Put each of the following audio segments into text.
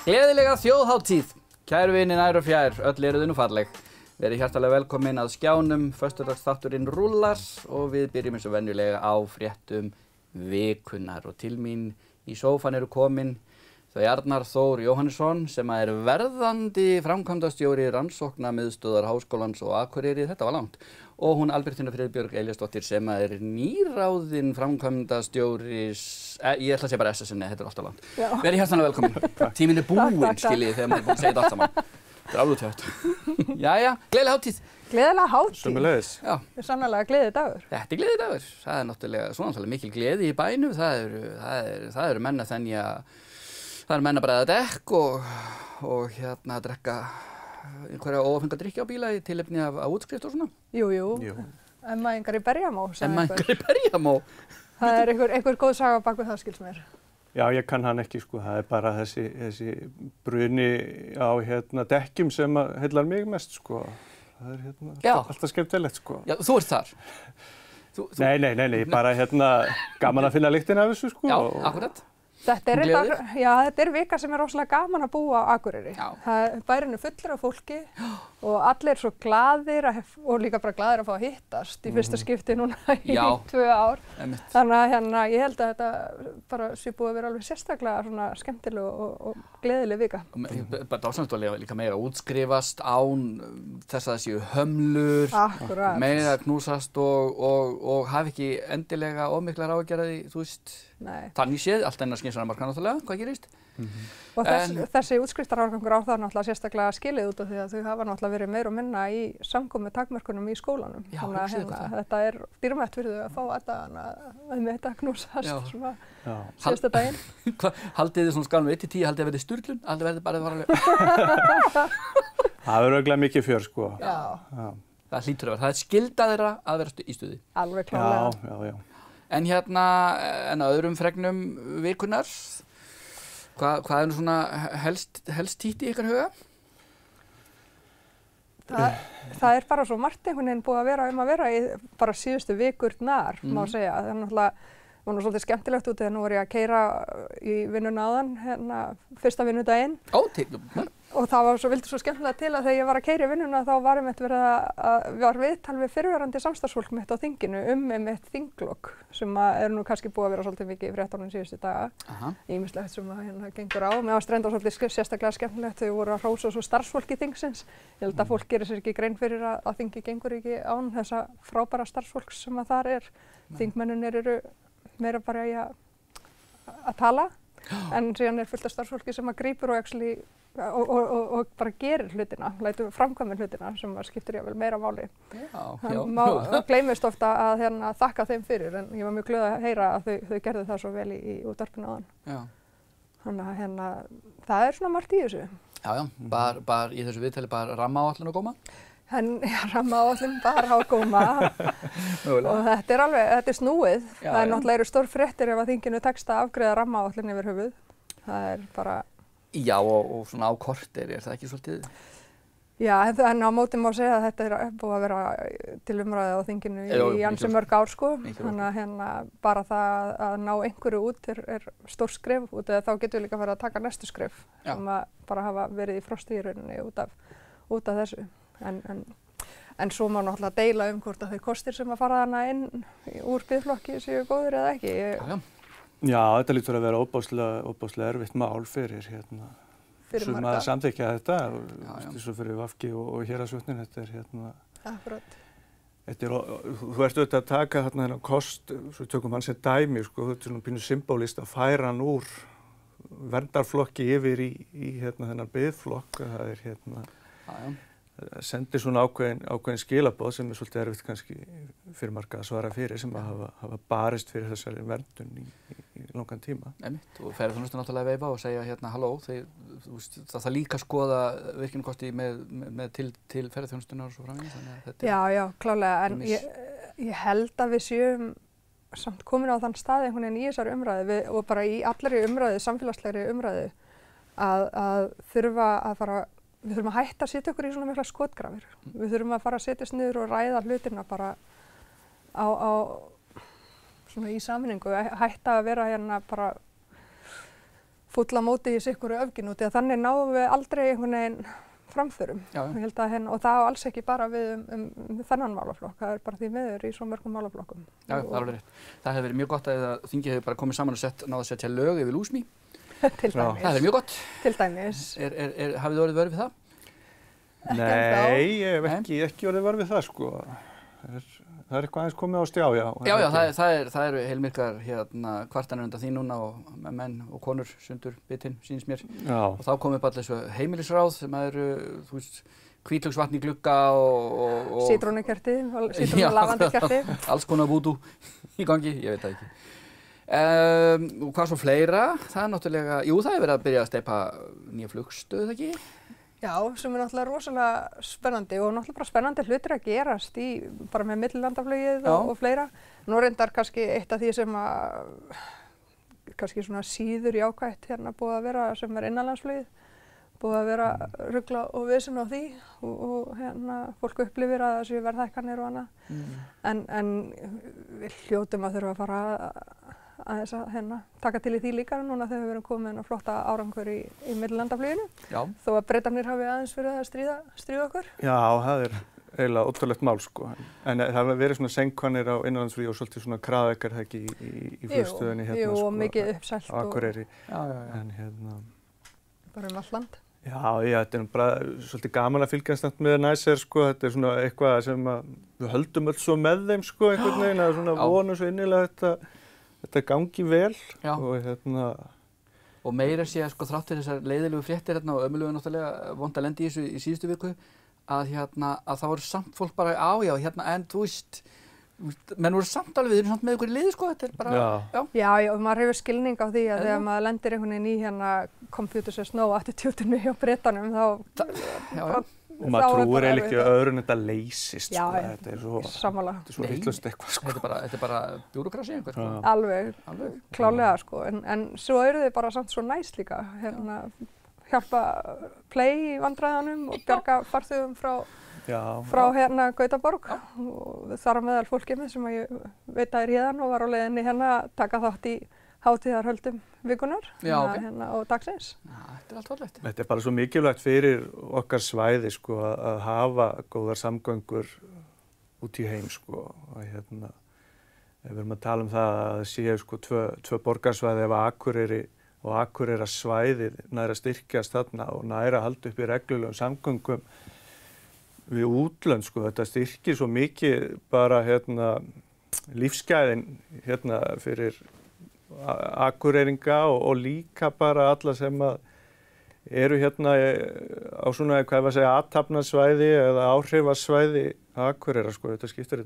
Gleðilega þjóðhátíð, kæru vinir nær og fjær, öll eru þið nú falleg. Verið hjartalega velkomin að skjánum, föstudagsþátturinn rúllar og við byrjum eins og venjulega á fréttum vikunnar. Og til mín í sófan eru komin þau Arnar Þór Jóhannesson sem er verðandi framkvæmdastjóri rannsóknamiðstöðvar Háskólans og Akureyri, þetta var langt. Og hún Albertína Friðbjörg Elíasdóttir sem er nýráðin framkvæmdastjóri, ég ætla að segja bara SSN, þetta er alltaf langt. Verið hjartanlega velkomin. Tíminn er búinn, skiljið, þegar maður er búinn að segja þetta allt saman. Þetta er alveg tjátt. Jæja, gleðilega hátíð. Gleðilega hátíð. Sömuleiðis. Já. Það er sannarlega gleði dagur. Þetta er gleði dagur. Það er náttúrulega svo náttúrulega mikil gleði í bænum. Það eru menn að þenja, það eru menn að bræða dekk og hérna að drekka einhverja óáfenga drykki á bíla í tilefni af útskrift og svona. Jú. Emma-ingar í Berjamó. Emma-ingar í Berjamó. Það er einhver góð saga bak við það, skils mér. Já, ég kann hann ekki, sko. Það er bara þessi bruni á dekkjum sem heillar mig mest, sko. Það er alltaf skemmtilegt, sko. Já, þú ert þar? Nei, bara gaman að finna lyktina af þessu, sko. Já, akkurat. Þetta er vika sem er rosalega gaman að búa á Akureyri. Bærinn er fullur af fólki og allir svo glaðir og líka bara glaðir að fá að hittast í fyrsta skipti núna í 2 ár. Þannig að ég held að þetta bara sé búið að vera alveg sérstaklega svona skemmtileg og gleðileg vika. Bara dásamlega líka meira útskrifast án þess að það séu hömlur, meira knúsast og hafi ekki endilega of miklar áhyggjur af því, þú veist. Þannig séð, allt enn að skynsunarmarka náttúrulega, hvað gerist? Og þessi útskriftarárgangur á það náttúrulega sérstaklega skilið út af því að þau hafa náttúrulega verið meira og minna í samkomu takmörkunum í skólanum. Þannig að þetta er dýrmætt fyrir þau að fá þetta knúsast svona síðasta daginn. Haldið þið svona skalum 1 til 10, haldið þið að verði sturlun? Haldið verði bara varlega? Það verður örugglega mikið fjör, sko. Já. Það hlýtur að vera. Það er skylda þeirra að vera í stuði. Alveg klárlega. Já. En en að öðrum fregnum vikunnar, hvað er nú svona helst títt í ykkar huga? Það er bara svo margt einhvern veginn búið að vera í bara síðustu vikurnar, má segja. Það er náttúrulega, var nú svolítið skemmtilegt út þegar nú var ég að keyra í vinnuna áðan, fyrsta vinnudaginn. Og það vildi svo skemmtilega til að þegar ég var að keyra í vinnuna þá var var viðtal við fyrrverandi samstarfsfólk mitt á þinginu einmitt þinglok sem er nú kannski búið að vera svolítið mikið í fréttunum síðustu daga. Ýmislegt sem gengur á. Mér var strenda svolítið sérstaklega skemmtilegt þau voru að hrósa svo starfsfólki þingsins. Ég held að fólk gerir sér ekki grein fyrir að þingi gengur ekki án þessa frábæra starfsfólks sem að þar er. Þingmennirnir eru meira bara í að tala en síðan er fullt af starfsfólki sem að grípur og bara gerir hlutina, lætur framkvæmir hlutina sem skiptir vel meira máli. Það gleymist ofta að þakka þeim fyrir en ég var mjög glöð að heyra að þau gerðu það svo vel í útvarpinu áðan. Þannig að það er svona margt í þessu. Já, bara í þessu viðtali bara rammaáætlun og góma? Rammaáætlun bara á góma og þetta er snúið. Það er náttúrulega stór fréttir ef að þinginu tekst að afgreiða rammaáætlun yfir höfuð. Það er bara... Já, og svona á korter, er það ekki svolítið? Já, en á móti má segja að þetta er búið að vera til umræðu á þinginu í ansi mörg ár, sko. Þannig að bara það að ná einhverju út er stór skref út eða þá getum við líka farið að taka næstu skref sem að bara hafa verið í frosti í rauninni út af þessu. En svo má náttúrulega deila hvort að þeir kostir sem að fara þarna inn úr biðflokki séu góðir eða ekki. Já, þetta lítur að vera óbáslega erfitt mál fyrir sem að samþykkja þetta, eins og fyrir VG og héraðsvötnin, þetta er Akkurat. Þú ert auðvitað að taka þennan kost, svo tökum hann sem dæmi, sko, þetta er svona pínu symbolist að færa hann úr verndarflokki yfir í þennan biðflokk, það er sendir svona ákveðin skilaboð sem er svolítið erfitt kannski fyrir marga að svara fyrir sem að hafa barist fyrir þessari verndun í langan tíma. Einmitt, og ferðaþjónustan náttúrulega veifa og segja halló, það þarf líka að skoða virkjunarkosti með til ferðaþjónustunar og svo framvegis. Já, klálega, en ég held að við séum samt komin á þann stað einhvern veginn í þessari umræðu og bara í allri umræðu, samfélagslegri umræðu að þurfa að fara Við þurfum að hætta að setja okkur í svona mikla skotgrafir. Við þurfum að fara að setjast niður og ræða hlutina bara svona í sameiningu. Hætta að vera bara fúll á móti í sikuru öfgin út, eða þannig náum við aldrei einhvern veginn framförum. Ég held að og það á alls ekki bara við þennan málaflokk, það bara því miður í svo mörgum málaflokkum. Já, það alveg rétt. Það hefur verið mjög gott að þingið hefur bara komið saman og náð að setja lög yfir lúsmý. Til dæmis. Það hefur mjög gott. Til dæmis. Hafið þið orðið vör við það? Nei, ég hef ekki orðið vör við það, sko. Það eitthvað aðeins komið á stjá, já. Já, það eru heilmiklar kvartanir undan því núna og menn og konur sundur bitinn, sýnist mér. Já. Og þá komið upp allir þessu heimilisráð sem eru, þú veist, hvítlaugsvatn í glugga og sítrónukerti, sítrónu-lavandikerti. Alls konar vúdú í gangi, ég veit það ekki. Og hvað svo fleira? Það er náttúrulega, jú, það hefur verið að byrja að steypa nýja flugstöð, ekki? Já, sem er náttúrulega rosalega spennandi og náttúrulega bara spennandi hlutir að gerast bara með millilandaflugið og fleira. Nú reyndar kannski eitt af því sem kannski svona síður jákvætt búið að vera sem er innanlandsflugið. Búið að vera rugla og vesen á því og fólk upplifir að það séu verðhækkanir og annað. En við hljótum að þurfa að fara aðeins að taka til í því líka núna þegar við erum komin að flotta árangur í millilandafluginu. Já. Þó að Bretarnir hafi aðeins verið að stríða okkur. Já, það er eiginlega ótrúlegt mál, sko. En það hafa verið svona senkvanir á innanlandsflugi og svolítið svona kraðaukar það ekki í flugstöðinni Jú, og mikið uppselt á Akureyri. Já. En bara allt land. Já, þetta er bara svolítið gaman að fylgjast með Næsir, sko. Þetta er svona eitthvað sem við höldum öll svo með þeim, sko, einhvern veginn, að svona vonum svo innilega þetta gangi vel og meira sé að sko þrátt fyrir þessar leiðilegu fréttir og ömurlegu náttúrulega vont að lenda í þessu í síðustu viku að það voru samt fólk bara en þú veist menn voru samt alveg, við erum samt með ykkur í liði, sko, þetta er bara, Já, og maður hefur skilning á því að þegar maður lendir einhvern veginn í computer says no attitude-inu hjá Bretanum, og maður trúir eiginlega ekki öðru en þetta leysist, sko, þetta er svo vitlaust eitthvað, sko. Þetta er bara bjúrókrasi einhver, sko. Alveg, klálega, sko, en svo eru þið bara samt svo næs líka, hjálpa play í vandræðanum og bjarga farþegum frá Gautaborg og þar á meðal fólkið sem ég veit að er hérna og var á leiðinni að taka þátt í hátíðarhöldum vikunar og dagsins. Þetta er allt fallegt. Þetta er bara svo mikilvægt fyrir okkar svæði, sko, að hafa góðar samgöngur út í heim, sko. Og ef við erum að tala um það að það séu, sko, tvö borgarsvæði ef Akureyri og Akureyrarsvæðið nær að styrkjast þarna og nær að halda upp í reglulegum samgöngum við útlönd, sko. Þetta styrkir svo mikið bara lífsgæðin fyrir Akureyringa og líka bara alla sem eru á svona, hvað ég var að segja, athafnasvæði eða áhrifasvæði Akureyrar, sko. Þetta skiptir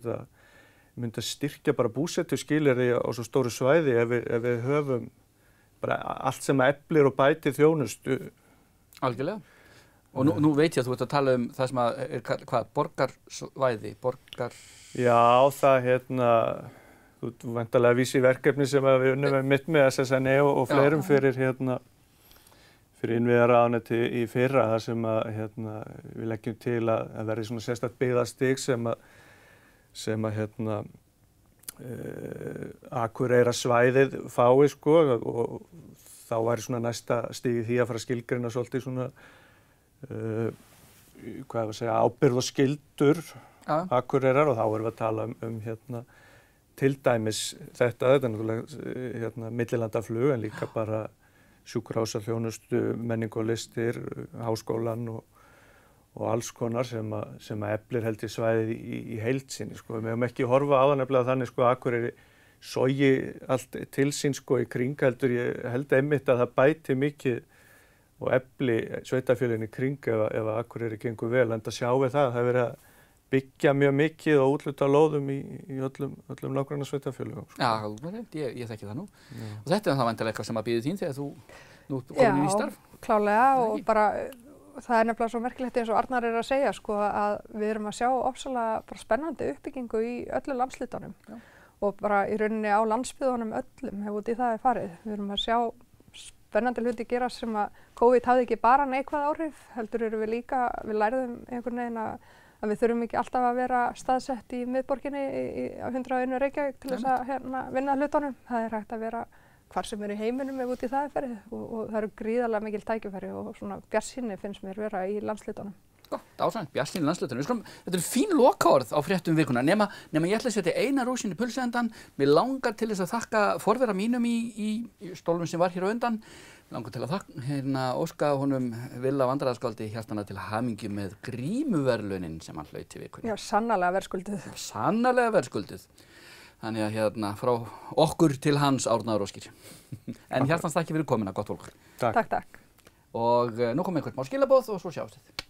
myndi að styrkja bara búsetuskilyrði á svo stóru svæði ef við höfum bara allt sem eflir og bætir þjónustu. Algjörlega. Og nú veit ég að þú ert að tala um það sem hvað, borgarsvæði, Já, það þú væntanlega vísi verkefni sem við unnum mitt með SSNE og fleirum fyrir innviðaráðuneyti í fyrra þar sem við leggjum til að verði svona sérstakt byggðastig sem Akureyrarsvæðið fái, sko, og þá væri svona næsta stig í því að fara að skilgreina svolítið svona hvað ég var að segja, ábyrgð og skyldur Akureyrar og þá erum við að tala um til dæmis þetta er náttúrulega millilandaflug en líka bara sjúkrahúsþjónustu, menningu og listir, háskólann og alls konar sem eflir held í svæðið í heild sinni, sko. Við höfum ekki horfa á það nefnilega þannig, sko, Akureyri sogi allt til sín, sko, í kring ég held einmitt að það bæti mikið og efli sveitarfélögin í kring ef Akureyri gengur vel, enda sjáum við það er verið að byggja mjög mikið og útluta lóðum í öllum nágrannasveitarfélögum. Já, ég þekki það nú. Já. Og þetta er það væntanlega eitthvað sem að bíður þín þegar þú nú komin í starf? Já, klálega og bara það er nefnilega svo merkilegt eins og Arnar er að segja, sko, að við erum að sjá ofsalega bara spennandi uppbyggingu í öllu landshlutunum og bara í rauninni á landsbyggðunum öllum ef út í það er farið. Við erum að sjá spennandi hluti gerast sem að COVID hafði ekki bara neikvæð áhrif, heldur erum við líka, við lærðum einhvern veginn að við þurfum ekki alltaf að vera staðsett í miðborginni á 101 Reykjavík til þess að vinna hlutunum. Það er hægt að vera hvar sem í heiminum ef út í það er ferið og það eru gríðarlega mikil tækifæri og svona bjartsýni finnst mér vera í landslitunum. Gott, ásænt, bjartsýni landslitunum. Þetta eru fín lokaorð á fréttum vikuna, nema ég ætla að setja eina rúsínu í pulsuendan. Mér langar til þess að þakka forvera mínum í stólnum sem var hér á undan. Langar til að þakka, óska honum Villa vandræðaskáldi hjartanlega til hamingju með grímuverðlaunin sem hann hlaut í vikunni. Já, sannarlega verðskulduð. Sannarlega verðskulduð. Þannig að frá okkur til hans Árnaður Óskir. En hjartans þakki fyrir komuna, gott fólk. Takk. Takk. Og nú kom einhvern smá skilaboð og svo sjáumst við.